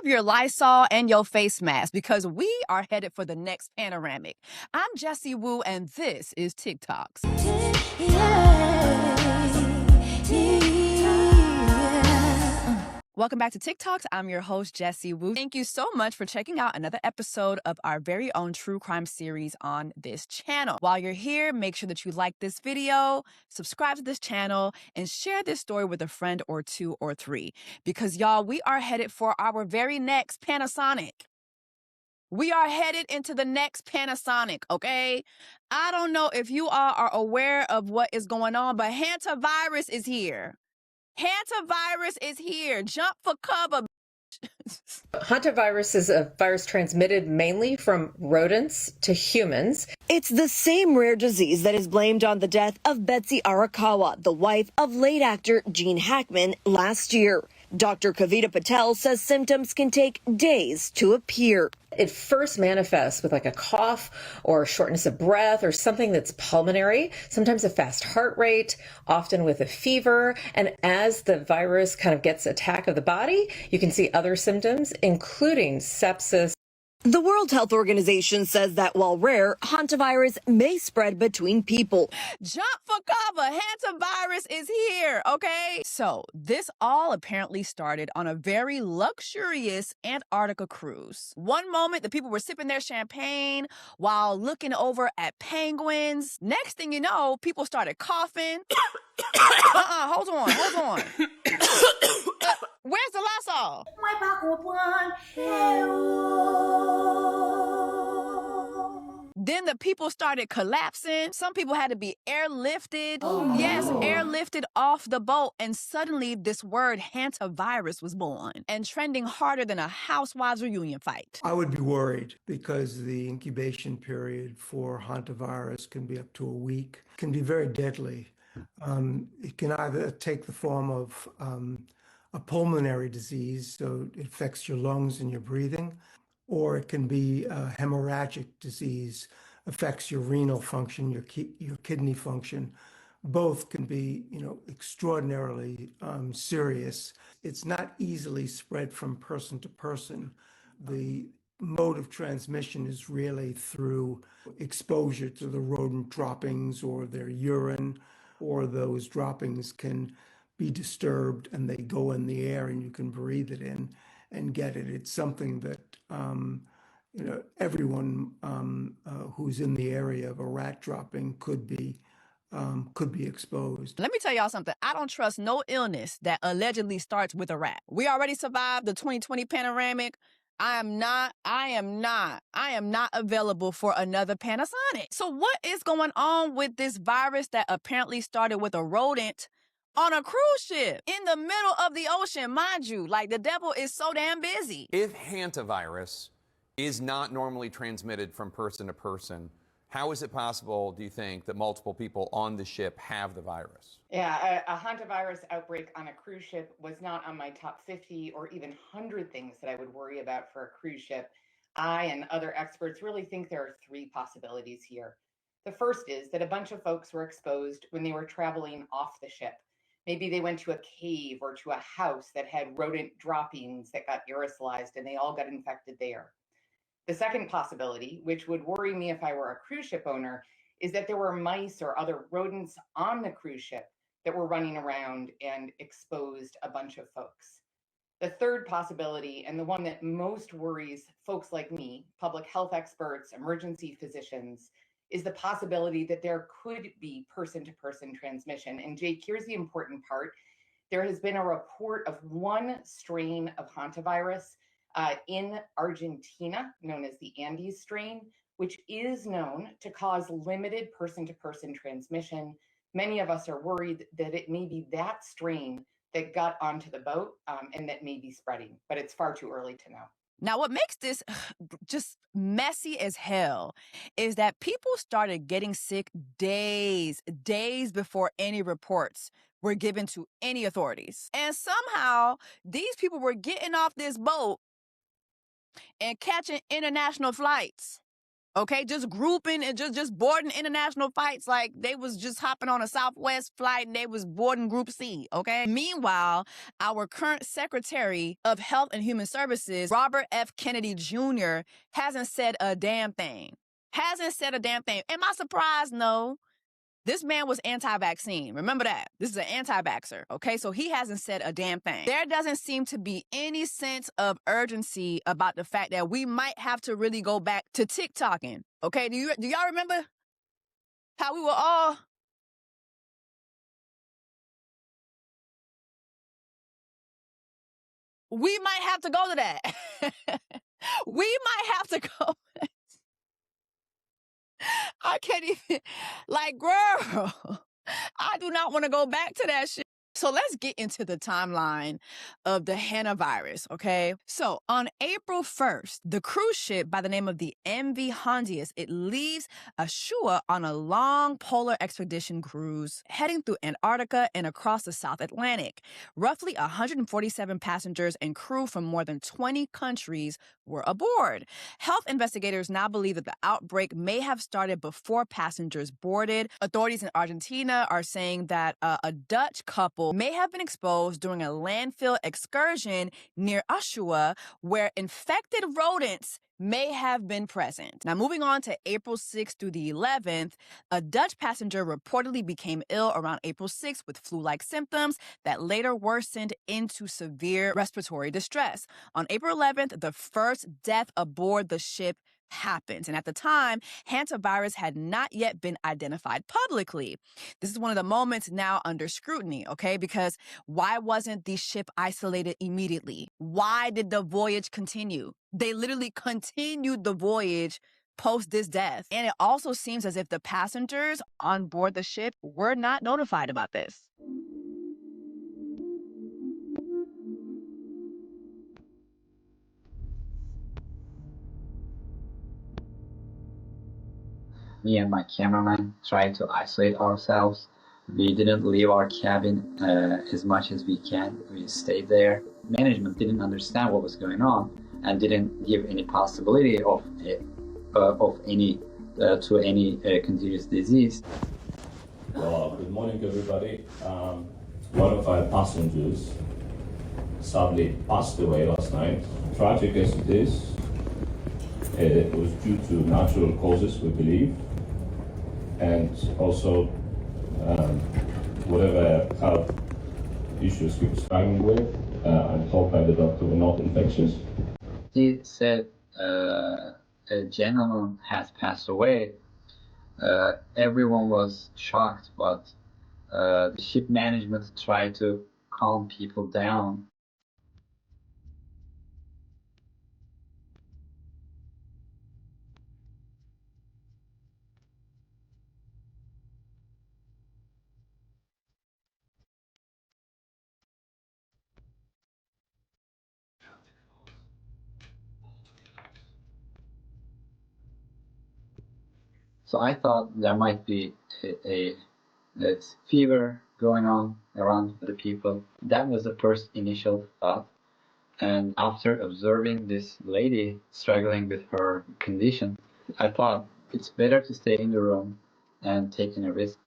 your Lysol and your face mask because we are headed for the next panoramic. I'm Jessie Woo, and this is TikToks. Welcome back to TikToks. I'm your host, Jessie Woo. Thank you so much for checking out another episode of our very own true crime series on this channel. While you're here, make sure that you like this video, subscribe to this channel, and share this story with a friend or two or three. Because y'all, we are headed for our very next Panasonic. We are headed into the next Panasonic, okay? I don't know if you all are aware of what is going on, but HANTAVIRUS is here. HANTAVIRUS is here. Jump for cover. Hantavirus is a virus transmitted mainly from rodents to humans. It's the same rare disease that is blamed on the death of Betsy Arakawa, the wife of late actor Gene Hackman, last year. Dr. Kavita Patel says symptoms can take days to appear. It first manifests with like a cough or shortness of breath or something that's pulmonary, sometimes a fast heart rate, often with a fever. And as the virus kind of gets attack of the body, you can see other symptoms, including sepsis. The World Health Organization says that while rare, hantavirus may spread between people. Jump for cover. HANTAVIRUS is here, okay? So this all apparently started on a very luxurious Antarctica cruise. One moment, the people were sipping their champagne while looking over at penguins. Next thing you know, people started coughing. Hold on. Where's the Lysol? Then the people started collapsing. Some people had to be airlifted. Yes, airlifted off the boat. And suddenly this word HANTAVIRUS was born and trending harder than a housewives reunion fight. I would be worried because the incubation period for hantavirus can be up to a week, can be very deadly. It can either take the form of a pulmonary disease, so it affects your lungs and your breathing, or it can be a hemorrhagic disease, affects your renal function, your kidney function. Both can be, extraordinarily serious. It's not easily spread from person to person. The mode of transmission is really through exposure to the rodent droppings or their urine, or those droppings can be disturbed and they go in the air and you can breathe it in and get it. It's something that everyone who's in the area of a rat dropping could be exposed. Let me tell y'all something. I don't trust no illness that allegedly starts with a rat. We already survived the 2020 panoramic. I am not available for another Panasonic. So what is going on with this virus that apparently started with a rodent on a cruise ship in the middle of the ocean, mind you? Like, the devil is so damn busy. If hantavirus is not normally transmitted from person to person, how is it possible, do you think, that multiple people on the ship have the virus? Yeah, a hantavirus outbreak on a cruise ship was not on my top 50 or even 100 things that I would worry about for a cruise ship. I and other experts really think there are three possibilities here. The first is that a bunch of folks were exposed when they were traveling off the ship. Maybe they went to a cave or to a house that had rodent droppings that got aerosolized and they all got infected there. The second possibility, which would worry me if I were a cruise ship owner, is that there were mice or other rodents on the cruise ship that were running around and exposed a bunch of folks. The third possibility, and the one that most worries folks like me, public health experts, emergency physicians, is the possibility that there could be person-to-person transmission. And Jake, here's the important part. There has been a report of one strain of hantavirus in Argentina, known as the Andes strain, which is known to cause limited person-to-person transmission. Many of us are worried that it may be that strain that got onto the boat and that may be spreading, but it's far too early to know. Now, what makes this just messy as hell is that people started getting sick days before any reports were given to any authorities. And somehow these people were getting off this boat and catching international flights. Okay, just grouping and just boarding international flights like they was just hopping on a Southwest flight and they was boarding Group C, okay? Meanwhile, our current Secretary of Health and Human Services, Robert F. Kennedy Jr., hasn't said a damn thing. Hasn't said a damn thing. Am I surprised? No. This man was anti-vaccine. Remember that. This is an anti-vaxxer, okay? So he hasn't said a damn thing. There doesn't seem to be any sense of urgency about the fact that we might have to really go back to TikToking, okay? Do y'all remember how we were all... We might have to go to that. We might have to go. I can't even... Like, girl, I do not want to go back to that shit. So let's get into the timeline of the hantavirus, okay? So on April 1st, the cruise ship by the name of the MV Hondius, it leaves Ushuaia on a long polar expedition cruise heading through Antarctica and across the South Atlantic. Roughly 147 passengers and crew from more than 20 countries were aboard. Health investigators now believe that the outbreak may have started before passengers boarded. Authorities in Argentina are saying that a Dutch couple may have been exposed during a landfill excursion near Ushuaia, where infected rodents may have been present. Now, moving on to April 6th through the 11th, a Dutch passenger reportedly became ill around April 6th with flu-like symptoms that later worsened into severe respiratory distress. On April 11th, the first death aboard the ship happened. And at the time, hantavirus had not yet been identified publicly. This is one of the moments now under scrutiny, okay? Because why wasn't the ship isolated immediately? Why did the voyage continue? They literally continued the voyage post this death. And it also seems as if the passengers on board the ship were not notified about this. Me and my cameraman tried to isolate ourselves. We didn't leave our cabin as much as we can. We stayed there. Management didn't understand what was going on and didn't give any possibility of any contagious disease. Well, good morning, everybody. One of our passengers sadly passed away last night. Tragic as it is, it was due to natural causes, we believe, and also whatever health issues he was struggling with, I'm told by the doctor, were not infectious. He said a gentleman has passed away. Everyone was shocked, but the ship management tried to calm people down. So I thought there might be a fever going on around the people. That was the first initial thought. And after observing this lady struggling with her condition, I thought it's better to stay in the room and taking a risk.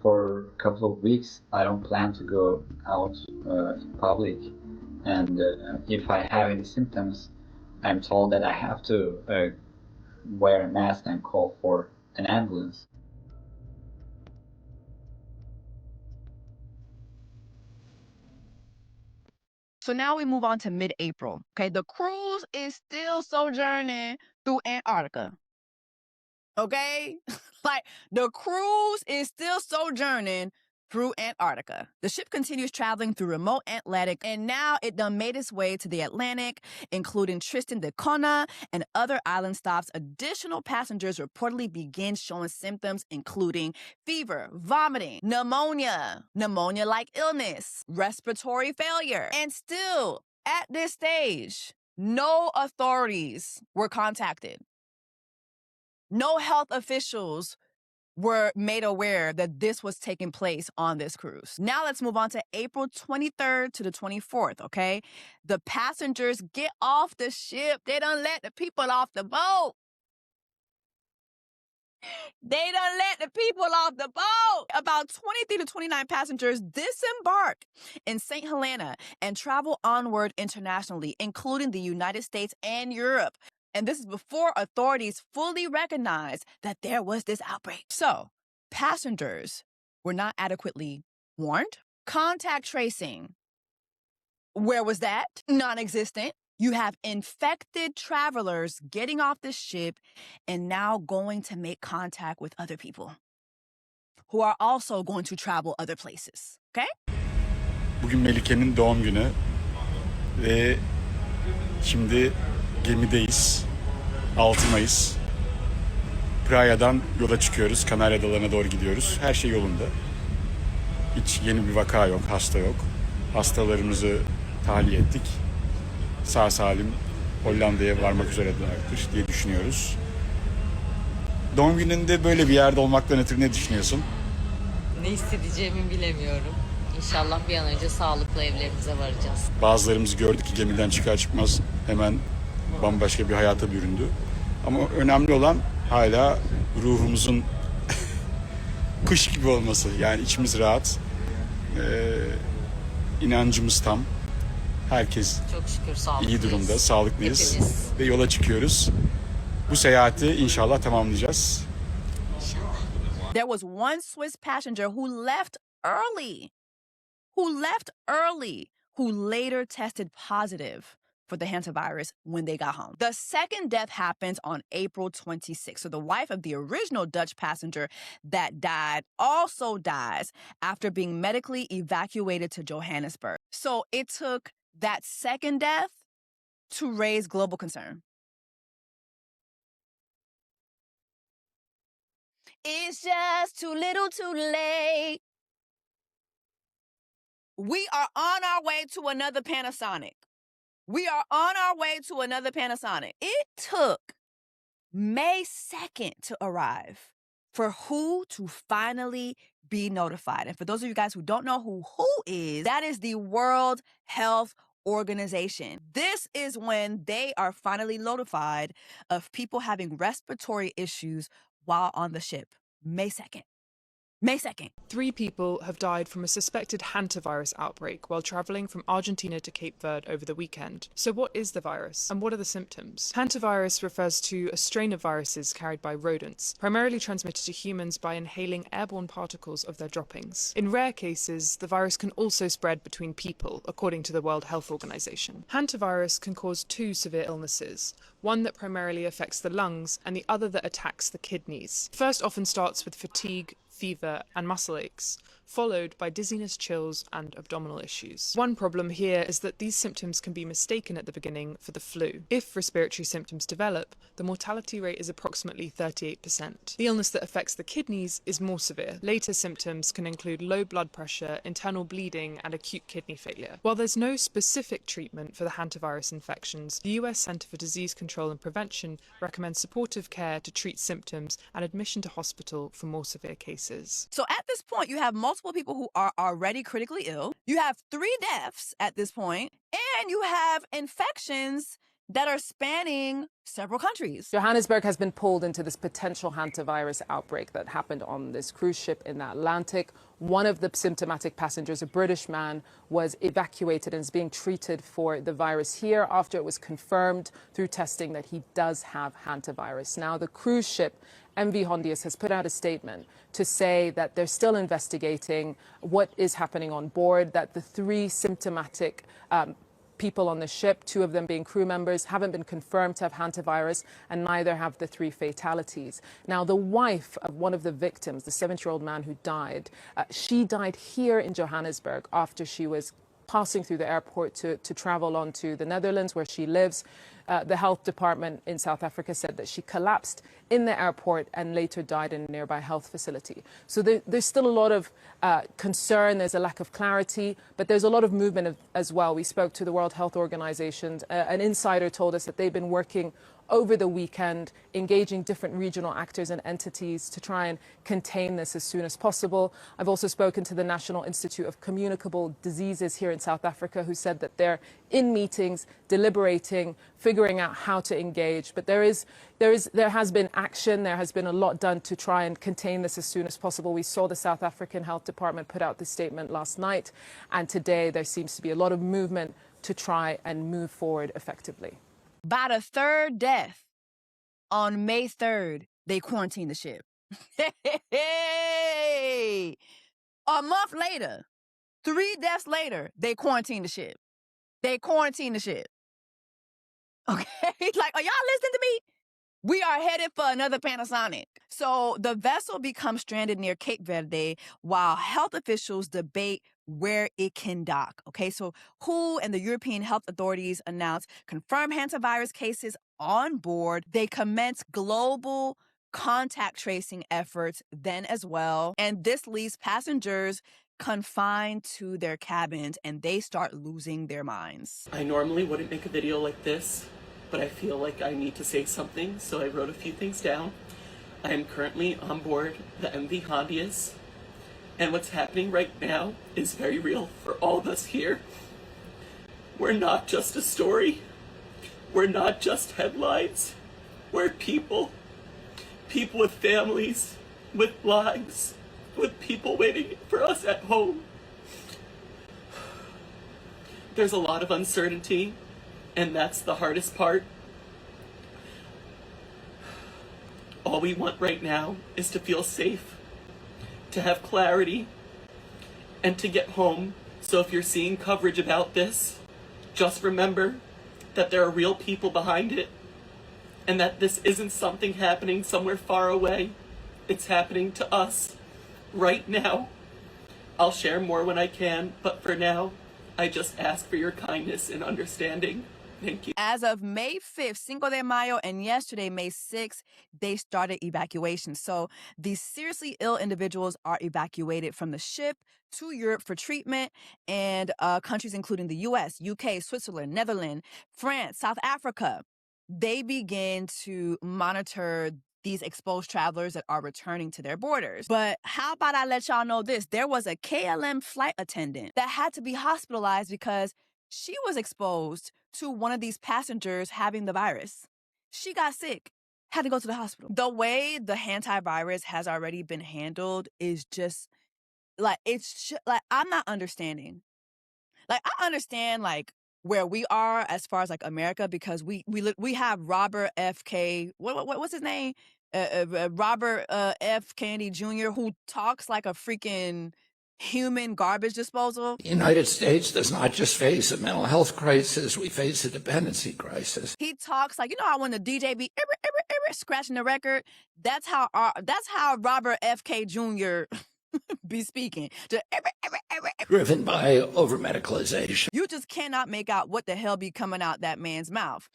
For a couple of weeks, I don't plan to go out in public. And if I have any symptoms, I'm told that I have to wear a mask and call for an ambulance. So now we move on to mid-April, okay? The cruise is still sojourning through Antarctica, okay? Like, the cruise is still sojourning through Antarctica. The ship continues traveling through remote Atlantic, and now it done made its way to the Atlantic, including Tristan da Cunha and other island stops. Additional passengers reportedly begin showing symptoms including fever, vomiting, pneumonia-like illness, respiratory failure. And still, at this stage, no authorities were contacted. No health officials were made aware that this was taking place on this cruise. Now let's move on to April 23rd to the 24th, okay? The passengers get off the ship. They done let the people off the boat. They done let the people off the boat. About 23 to 29 passengers disembark in St. Helena and travel onward internationally, including the United States and Europe. And this is before authorities fully recognized that there was this outbreak. So, passengers were not adequately warned. Contact tracing, where was that? Non-existent. You have infected travelers getting off the ship and now going to make contact with other people who are also going to travel other places. Okay? Bugün Melike'nin doğum günü ve şimdi gemideyiz. 6 Mayıs. Prahia'dan yola çıkıyoruz. Kanarya Adaları'na doğru gidiyoruz. Her şey yolunda. Hiç yeni bir vaka yok, hasta yok. Hastalarımızı tahliye ettik. Sağ salim Hollanda'ya varmak üzerelerdir diye düşünüyoruz. Doğum gününde böyle bir yerde olmaktan ötürü ne düşünüyorsun? Ne hissedeceğimi bilemiyorum. İnşallah bir an önce sağlıklı evlerimize varacağız. Bazılarımız gördük ki gemiden çıkar çıkmaz hemen bambaşka bir hayata büründü. Ama önemli olan hala ruhumuzun kuş gibi olması. Yani içimiz rahat, inancımız tam. Herkes Çok şükür sağlıklıyız. iyi durumda, sağlıklıyız. Hepimiz. Ve yola çıkıyoruz. Bu seyahati inşallah tamamlayacağız. There was one Swiss passenger who left early, who later tested positive for the hantavirus when they got home. The second death happens on April 26th. So the wife of the original Dutch passenger that died also dies after being medically evacuated to Johannesburg. So it took that second death to raise global concern. It's just too little too late. We are on our way to another Panasonic. We are on our way to another Panasonic. It took May 2nd to arrive for WHO to finally be notified. And for those of you guys who don't know who WHO is, that is the World Health Organization. This is when they are finally notified of people having respiratory issues while on the ship. May 2nd. May 2nd. 3 people have died from a suspected hantavirus outbreak while travelling from Argentina to Cape Verde over the weekend. So what is the virus and what are the symptoms? Hantavirus refers to a strain of viruses carried by rodents, primarily transmitted to humans by inhaling airborne particles of their droppings. In rare cases, the virus can also spread between people, according to the World Health Organization. Hantavirus can cause 2 severe illnesses, one that primarily affects the lungs and the other that attacks the kidneys. First often starts with fatigue, fever and muscle aches, followed by dizziness, chills and abdominal issues. One problem here is that these symptoms can be mistaken at the beginning for the flu. If respiratory symptoms develop, the mortality rate is approximately 38%. The illness that affects the kidneys is more severe. Later symptoms can include low blood pressure, internal bleeding and acute kidney failure. While there's no specific treatment for the hantavirus infections, the US Centre for Disease Control and Prevention recommends supportive care to treat symptoms and admission to hospital for more severe cases. So at this point, you have multiple people who are already critically ill. You have 3 deaths at this point, and you have infections that are spanning several countries. Johannesburg has been pulled into this potential hantavirus outbreak that happened on this cruise ship in the Atlantic. One of the symptomatic passengers, a British man, was evacuated and is being treated for the virus here after it was confirmed through testing that he does have hantavirus. Now, the cruise ship MV Hondius has put out a statement to say that they're still investigating what is happening on board, that the 3 symptomatic people on the ship, 2 of them being crew members, haven't been confirmed to have hantavirus, and neither have the 3 fatalities. Now, the wife of one of the victims, the 70-year-old man who died, she died here in Johannesburg after she was passing through the airport to travel on to the Netherlands, where she lives. The health department in South Africa said that she collapsed in the airport and later died in a nearby health facility. So there's still a lot of concern, there's a lack of clarity, but there's a lot of movement as well. We spoke to the World Health Organization. An insider told us that they've been working over the weekend, engaging different regional actors and entities to try and contain this as soon as possible. I've also spoken to the National Institute of Communicable Diseases here in South Africa, who said that they're in meetings, deliberating, figuring out how to engage. But there has been action, there has been a lot done to try and contain this as soon as possible. We saw the South African Health Department put out this statement last night, and today there seems to be a lot of movement to try and move forward effectively. By the 3rd death on May 3rd, they quarantined the ship. Hey! A month later, 3 deaths later, they quarantined the ship. They quarantined the ship. Okay? Like, are y'all listening to me? We are headed for another Panasonic. So the vessel becomes stranded near Cape Verde while health officials debate where it can dock. Okay, so WHO and the European health authorities announced confirmed hantavirus cases on board. They commence global contact tracing efforts then as well. And this leaves passengers confined to their cabins, and they start losing their minds. I normally wouldn't make a video like this, but I feel like I need to say something, so I wrote a few things down. I am currently on board the MV Hondius, and what's happening right now is very real for all of us here. We're not just a story. We're not just headlines. We're people. People with families, with lives, with people waiting for us at home. There's a lot of uncertainty, and that's the hardest part. All we want right now is to feel safe, to have clarity, and to get home. So if you're seeing coverage about this, just remember that there are real people behind it, and that this isn't something happening somewhere far away. It's happening to us right now. I'll share more when I can, but for now, I just ask for your kindness and understanding. Thank you. As of May 5th, Cinco de Mayo, and yesterday, May 6th, they started evacuation. So these seriously ill individuals are evacuated from the ship to Europe for treatment, and countries including the U.S., UK, Switzerland, Netherlands, France, South Africa, they begin to monitor these exposed travelers that are returning to their borders. But how about I let y'all know this? There was a KLM flight attendant that had to be hospitalized because she was exposed to one of these passengers having the virus. She got sick, had to go to the hospital. The way the hantavirus has already been handled is just like, I'm not understanding. Like, I understand like where we are as far as like America, because we have Robert F.K. What's his name? Robert F. Kennedy Jr., who talks like a freaking human garbage disposal. The United States does not just face a mental health crisis, we face a dependency crisis. He talks like, you know how when the DJ be scratching the record? That's how Robert F.K. Jr. be speaking. Driven by over-medicalization. You just cannot make out what the hell be coming out that man's mouth.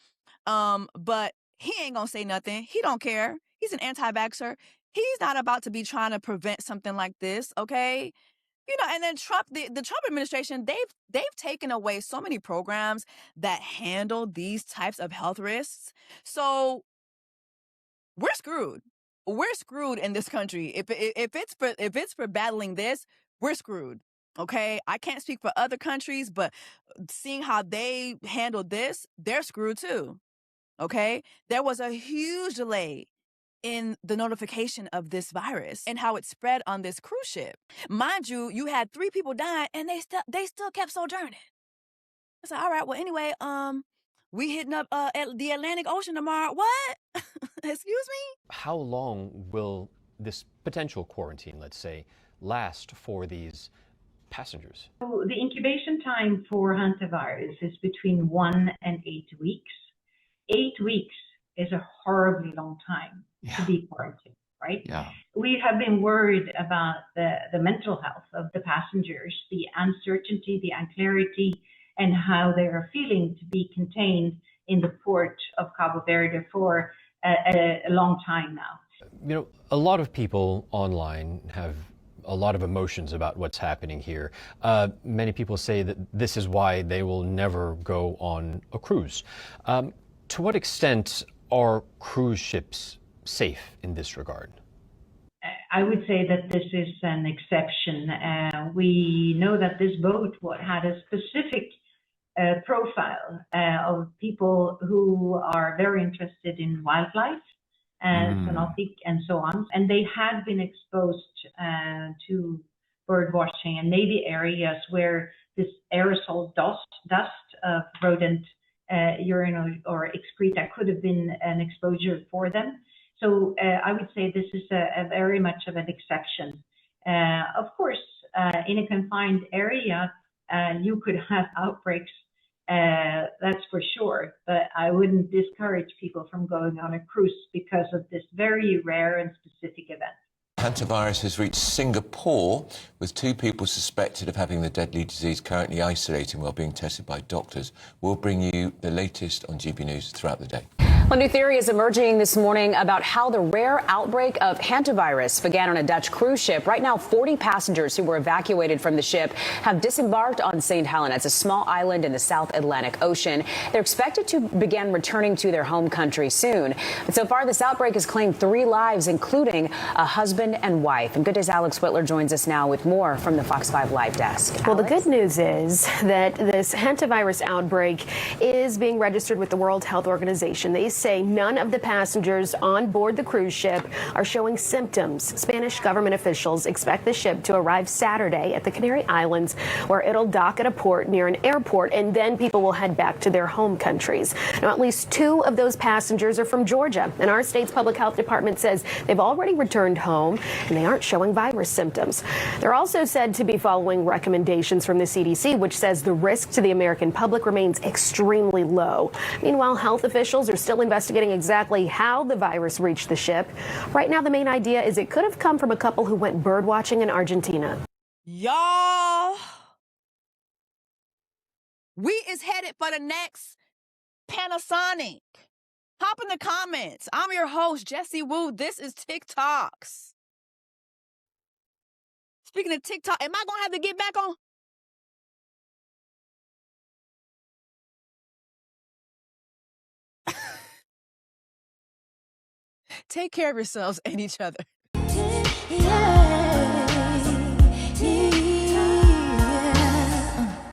But he ain't gonna say nothing. He don't care. He's an anti-vaxxer. He's not about to be trying to prevent something like this, okay? You know, and then Trump, the Trump administration, they've taken away so many programs that handle these types of health risks. So we're screwed. We're screwed in this country. If it's for battling this, we're screwed. Okay, I can't speak for other countries, but seeing how they handled this, they're screwed too. Okay, there was a huge delay in the notification of this virus and how it spread on this cruise ship. Mind you, you had 3 people dying, and they still kept sojourning. I said, all right, well, anyway, we hitting up the Atlantic Ocean tomorrow. What? Excuse me? How long will this potential quarantine, let's say, last for these passengers? So the incubation time for hantavirus is between 1 and 8 weeks. 8 weeks is a horribly long time to be quarantined, right? Yeah. We have been worried about the mental health of the passengers, the uncertainty, the unclarity, and how they are feeling to be contained in the port of Cabo Verde for a long time now. You know, a lot of people online have a lot of emotions about what's happening here. Many people say that this is why they will never go on a cruise. To what extent are cruise ships safe in this regard? I would say that this is an exception. We know that this boat had a specific profile of people who are very interested in wildlife, zoonotic and so on. And they had been exposed to bird watching and maybe areas where this aerosol dust of rodent urine or excreta could have been an exposure for them. So I would say this is a very much of an exception. Of course, in a confined area, you could have outbreaks, that's for sure, but I wouldn't discourage people from going on a cruise because of this very rare and specific event. Hantavirus has reached Singapore, with 2 people suspected of having the deadly disease currently isolating while being tested by doctors. We'll bring you the latest on GB News throughout the day. A new theory is emerging this morning about how the rare outbreak of hantavirus began on a Dutch cruise ship. Right now, 40 passengers who were evacuated from the ship have disembarked on St. Helena. It's a small island in the South Atlantic Ocean. They're expected to begin returning to their home country soon. But so far, this outbreak has claimed 3 lives, including a husband and wife. And Good Day's Alex Whitler joins us now with more from the Fox 5 Live desk. Well, the good news is that this hantavirus outbreak is being registered with the World Health Organization. They say none of the passengers on board the cruise ship are showing symptoms. Spanish government officials expect the ship to arrive Saturday at the Canary Islands, where it'll dock at a port near an airport, and then people will head back to their home countries. Now, at least 2 of those passengers are from Georgia, and our state's public health department says they've already returned home and they aren't showing virus symptoms. They're also said to be following recommendations from the CDC, which says the risk to the American public remains extremely low. Meanwhile, health officials are still investigating exactly how the virus reached the ship. Right now, the main idea is it could have come from a couple who went bird watching in Argentina. Y'all, we is headed for the next Panasonic. Hop in the comments. I'm your host, Jessie Woo. This is TikToks. Speaking of TikTok, am I going to have to get back on? Take care of yourselves and each other. Yeah.